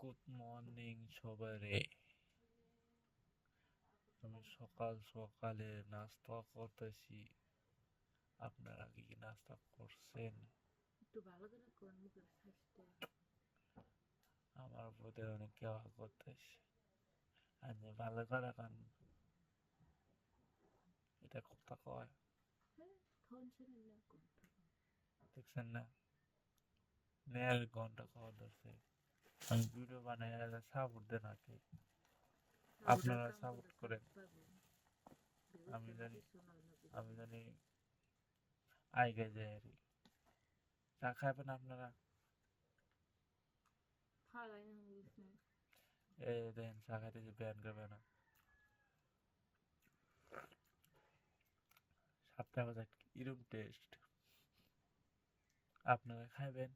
Good morning সবারে। আমি সকাল সকালে নাস্তা করতেছি। আপনারা কি নাস্তা করছেন? একটু ভালো করে কোন মুখের স্বাস্থ্য আমার বোধে অনেক কেওয়া করতেছে। আমি ভালো করে কান এটা কথা কয় হ্যাঁ থন ছেড়ে না কোন দেখছেন না? নেয়ার ঘন্টা খাওয়া ধরছে। আমি ভিডিও বানাই সাপোর্ট দেন আগে। ওটা আপনারা কাম সাপোর্ট করলে করেন। সাপোর্ট পাবো আমি বিবেচনা জানি টিচুনা অন্য কিছু আমি না জানি আইগে যায় আর চা খাবেন আপনারা? ফালাই না বুঝছে এ দেখেন চা খাইতে যে ব্যান করবে না। 7টা বাজে এরকম টেস্ট। আপনারা খাইবেন?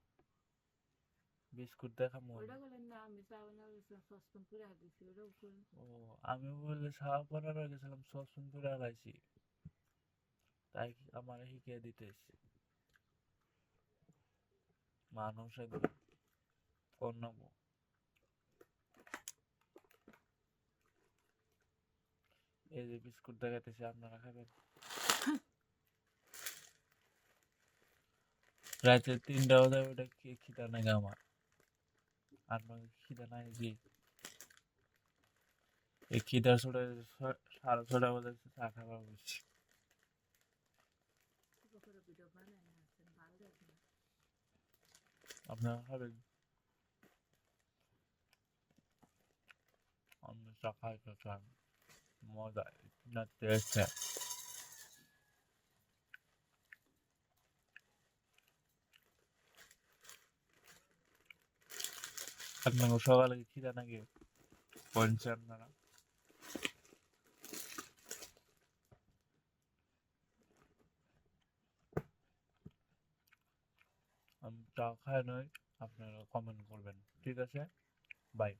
বিস্কুট দেখামু ওটা আমি। বলেন না আমি চাবো না সসপেন পুরা দিছি ওটা উপরে ও, আমি বললে সাহা পড়ার গেছিলাম সবসময় দূরে লাইছি, তাই আমার শিখিয়ে দিতেছি মানুষ এগুলো কর্ণব। এই যে বিস্কুট দেখাইতেছি, আপনারা খাবেন? রাতে 3টা বাজে ওটা কি খিদা নাকি আমার? আপনার খিদা নাই জি? এই খিদা ছড়ে 6:30 বাজে চা খাবার বলছি। উপরে ভিডিও বানায় না আছেন ভালো দেখেন আপনারা খাবেন? আমি চা খাইতে চান, মজা না টেস্ট। আপনার সকালে কি খিদা নাকি বলছেন আপনারা? আমি চা খাই নই, আপনারা কমেন্ট করবেন, ঠিক আছে? বাই।